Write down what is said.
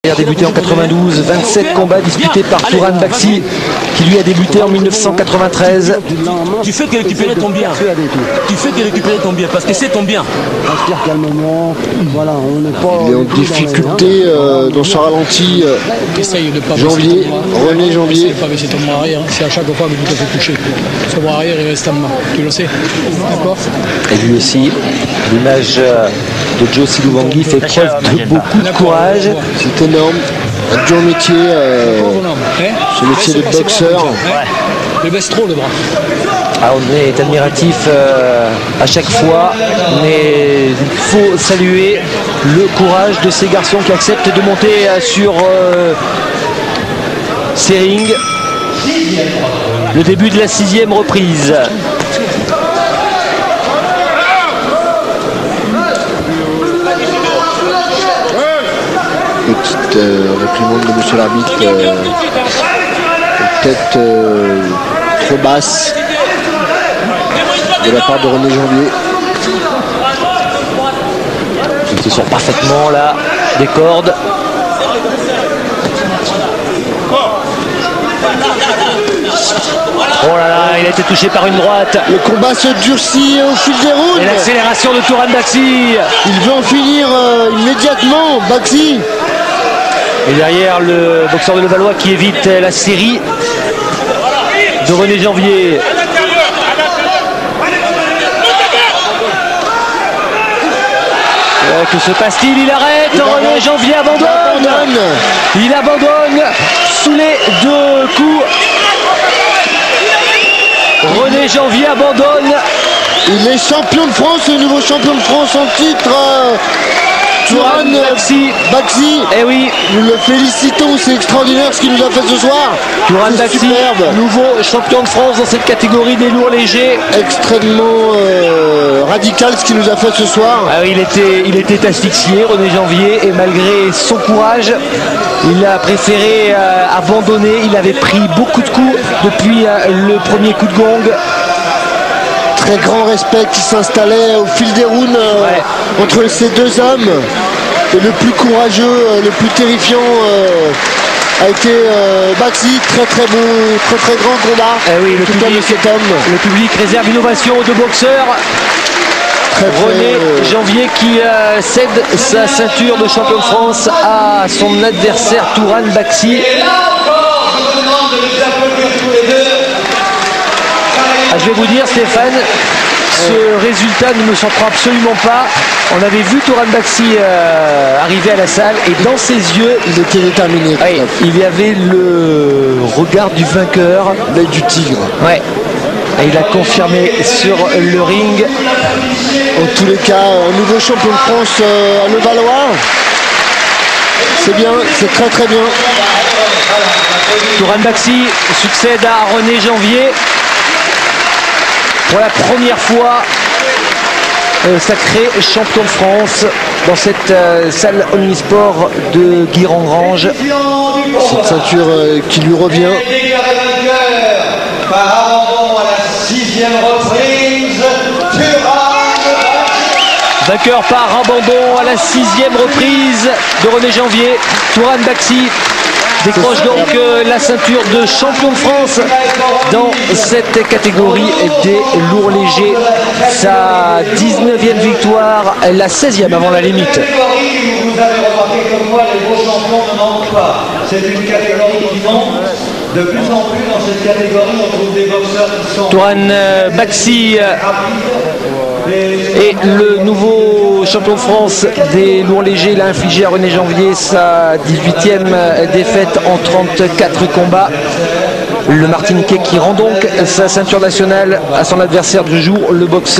Il a débuté en 92, 27 combats disputés par Touran Baksi, qui lui a débuté en 1993. Tu fais que récupérer ton bien. Tu fais que récupérer ton bien, parce que c'est ton bien. Respire calmement. Voilà, on n'est pas. Il est en difficulté dans son ralenti. Janvier, René Janvier. Pas baisser ton bras arrière, c'est à chaque fois que tu te fais toucher. Ce bras arrière, il reste en main. Tu le sais. D'accord. Et lui aussi, l'image de Joe Siluvangui fait preuve de beaucoup de courage. C'est énorme. Un dur métier. Ce métier de boxeur. Il baisse trop le bras. Ah, on est admiratif à chaque fois, mais il faut saluer le courage de ces garçons qui acceptent de monter sur ces rings. Le début de la 6e reprise. Petite réprimande de monsieur l'arbitre. Peut-être trop basse de la part de René Janvier. Ils se sort parfaitement là des cordes. Oh là là, il a été touché par une droite. Le combat se durcit au fil des rounds. Et l'accélération de Touran Baksi. Il veut en finir immédiatement, Baksi. Et derrière le boxeur de Levallois qui évite la série de René Janvier. Que se passe-t-il? Il arrête. René Janvier abandonne. Il abandonne sous les 2 coups. René Janvier abandonne. Il est champion de France, le nouveau champion de France en titre. Touran Baksi. Eh oui. Nous le félicitons, c'est extraordinaire ce qu'il nous a fait ce soir. Touran Baksi, nouveau champion de France dans cette catégorie des lourds légers. Extrêmement radical ce qu'il nous a fait ce soir. Ah oui, il était asphyxié, René Janvier, et malgré son courage, il a préféré abandonner. Il avait pris beaucoup de coups depuis le premier coup de gong. Très grand respect qui s'installait au fil des rounds entre ces deux hommes. Et le plus courageux, le plus terrifiant a été Baksi. Très beau, très grand combat. Eh oui, le public réserve une ovation aux 2 boxeurs. René Janvier qui cède sa ceinture de champion de France à son adversaire Touran Baksi. Je vais vous dire, Stéphane, ce résultat ne me surprend absolument pas. On avait vu Touran Baksi arriver à la salle et dans ses yeux, il était déterminé. Oui, il y avait le regard du vainqueur, l'œil du tigre. Ouais. Et il a confirmé sur le ring. En tous les cas, un nouveau champion de France à Levallois. C'est bien, c'est très bien. Touran Baksi succède à René Janvier. Pour la première fois, sacré champion de France dans cette salle omnisport de Guiron-Grange. Cette ceinture qui lui revient. Par abandon à la 6e reprise, vainqueur par abandon à la 6e reprise de René Janvier. Touran Baksi décroche donc la ceinture de champion de France dans cette catégorie des lourds légers. Sa 19e victoire, la 16e avant la limite. Vous avez remarqué comme quoi les beaux champions ne manquent pas. C'est une catégorie qui monte. De plus en plus dans cette catégorie, on trouve des boxeurs qui sont... Touran Baksi et le nouveau champion de France des lourds légers. Il a infligé à René Janvier sa 18e défaite en 34 combats. Le Martiniquais qui rend donc sa ceinture nationale à son adversaire du jour, le boxeur